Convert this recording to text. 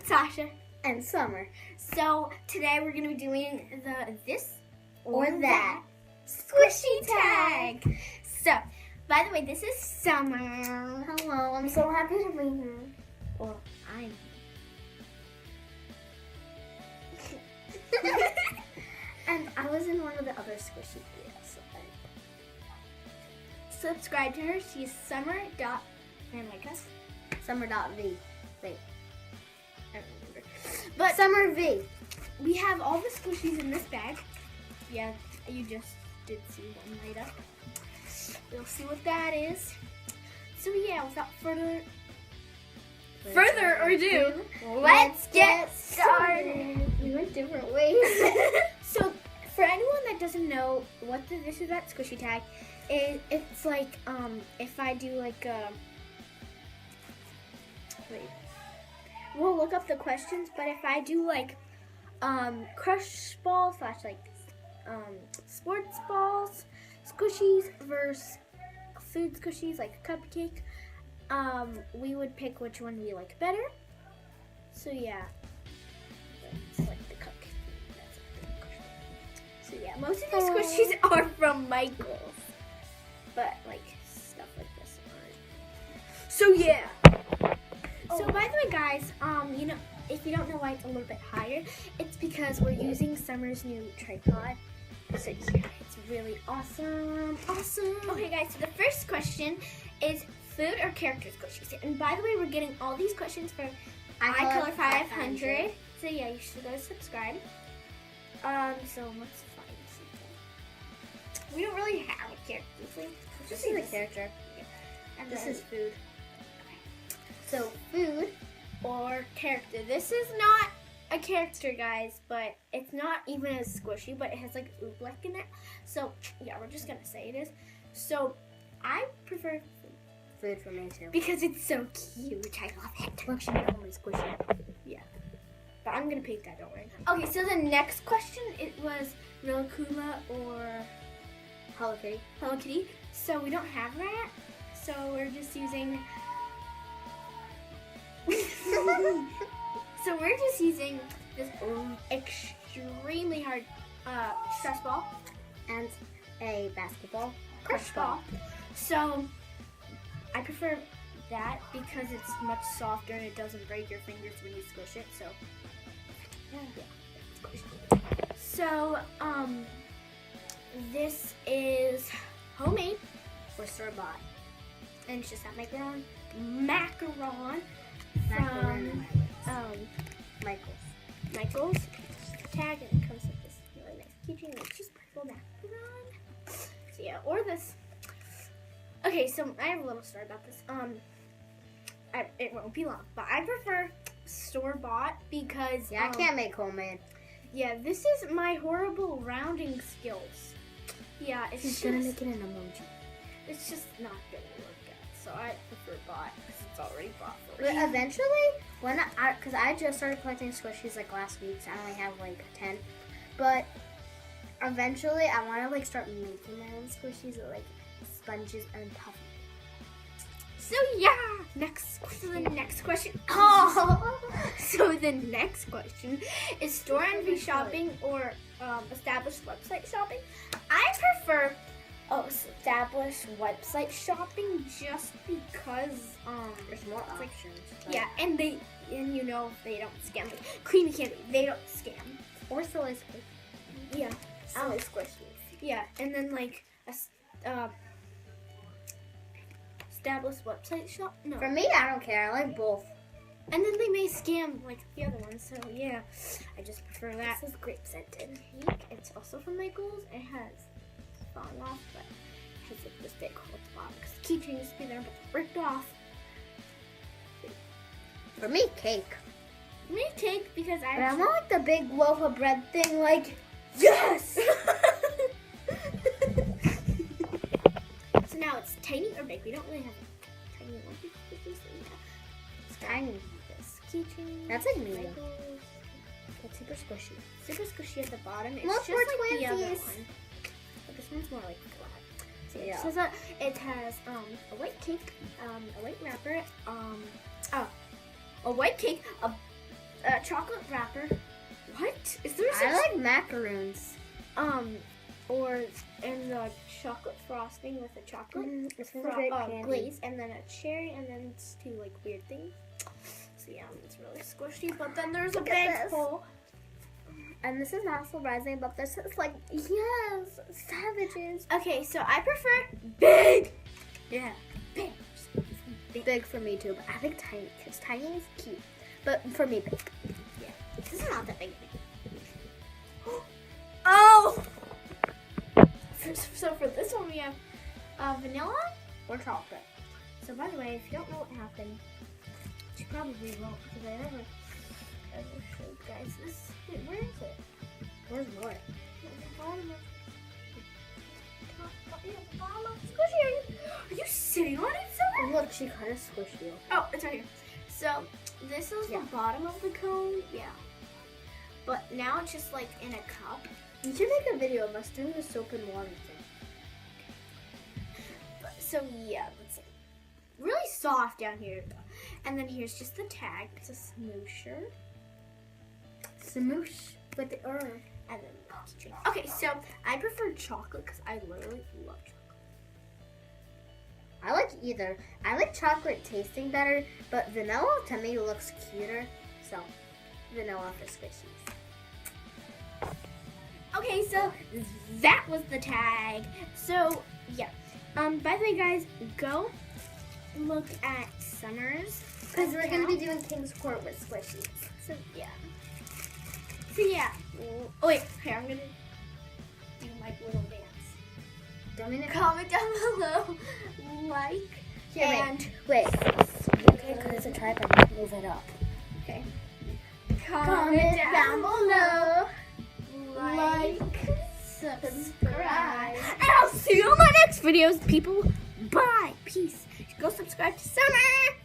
Sasha and Summer. So today we're going to be doing the this or that squishy tag. So, by the way, this is Summer. Hello, I'm so happy to be here. Or I'm And I was in one of the other squishy videos. So subscribe to her. She's summer.v. Summer.v. Wait. I don't remember. But Summer V. We have all the squishies in this bag. Yeah, you just did see one light up. You'll see what that is. So yeah, without further ado, let's get started. We went different ways. So for anyone that doesn't know what the This Is That Squishy Tag is, it's like if I do like we'll look up the questions, but if I do like crush ball / like sports balls squishies versus food squishies like a cupcake, we would pick which one we like better. So yeah, it's like the cupcake. So yeah, most of these squishies are from Michael's, but like stuff like this aren't. So yeah. So by the way, guys, you know, if you don't know why it's a little bit higher, it's because we're using Summer's new tripod. So yeah, it's really awesome. Okay, guys, so the first question is food or character squishies. And by the way, we're getting all these questions from iColor 500. So yeah, you should go subscribe. So let's find something. We don't really have a character. This is a character. Yeah. And This then, is food. so food or character. This is not a character, guys, but it's not even as squishy, but it has like oobleck in it. So yeah, we're just gonna say it is. So I prefer Food for me too. because it's so cute. I love it. Look, she made all my squishy. Yeah, but I'm gonna paint that, don't worry. Okay, so the next question, it was Rilakkuma or Hello Kitty. Hello Kitty. So we don't have that. So we're just using. So we're just using this extremely hard stress ball And a basketball. crush ball. So I prefer that because it's much softer and it doesn't break your fingers when you squish it. So yeah. So this is homemade Or store-bought. and it's just that macaron from Michael's tag, and it comes with this really nice keychain. It's just purple macaron. So yeah, or this. Okay, so I have a little story about this. It won't be long, but I prefer store-bought because Yeah, I can't make homemade. yeah, this is my horrible rounding skills. Yeah, it's She's just gonna make it an emoji. it's just not gonna work out. So I prefer bought because it's already bought for But me. eventually, because I just started collecting squishies like last week, so I only have like 10. But eventually, I want to like start making my own squishies with like sponges and puffy. So yeah, next question. Oh, so the next question is store and V shopping or established website shopping. I prefer established website shopping just because There's more options. yeah, and you know they don't scam. Like Creamy Candy, they don't scam. Or Silly Squid. Yeah, Silly Squishies. yeah, and then like established website shop. No. For me, I don't care. I like both. And then they may scam like the other ones, so yeah, I just prefer that. This is grape scented. It's also from Michael's. It has fallen off, but it has like this big hole at the bottom because the keychain used to be there, but it's ripped off. For me, cake. Me cake because But I want like the big loaf of bread thing, like, yes. So now it's tiny or big. We don't really have a tiny one. It's tiny. this keychain. That's like medium. Michael's. It's super squishy. Super squishy at the bottom. It's Look, just we're like the other twinsies. one. But this one's more like flat. So Yeah. So it has a white cake, a white wrapper, a white cake, chocolate wrapper. What? Is there I like macaroons. And the chocolate frosting with a chocolate It's really great candy. glaze, and then a cherry, and then it's two like weird things. So yeah, it's really squishy. But then there's a Look at big this. hole. And this is not surprising, but this is like, yes, savages. Okay, so I prefer big. Yeah. Big. Big for me too, but I think tiny, because tiny is cute. But for me, big. Yeah. This is not that big. Oh! So for this one we have vanilla or chocolate. So by the way, if you don't know what happened, which you probably won't because I never showed you guys this. Wait, where is it? Where's what? At the bottom of the bottom of the squishy. Are you sitting on it, Summer? Look, she kind of squished you. Oh, it's right here. So this is Yeah. the bottom of the cone. Yeah. But now it's just like in a cup. You should make a video of us doing the soap and water thing. So yeah, it's really soft down here. And then here's just the tag. It's a smoosher. Smoosh with the herb. And then string. Okay, so I prefer chocolate because I literally love chocolate. I like either. I like chocolate tasting better, but vanilla to me looks cuter. So, vanilla for squishies. Okay, so that was the tag. So yeah. By the way, guys, go look at Summer's Because we're going to account. be doing King's Court with squishies. So yeah. So yeah. Oh wait, here I'm gonna do my little dance. Dominic, Comment down below, like, Here, and wait. Okay, because it's a tripod. Move it up. okay. Comment down below, like, subscribe, and I'll see you in my next videos, people. Bye, peace. Go subscribe to Summer.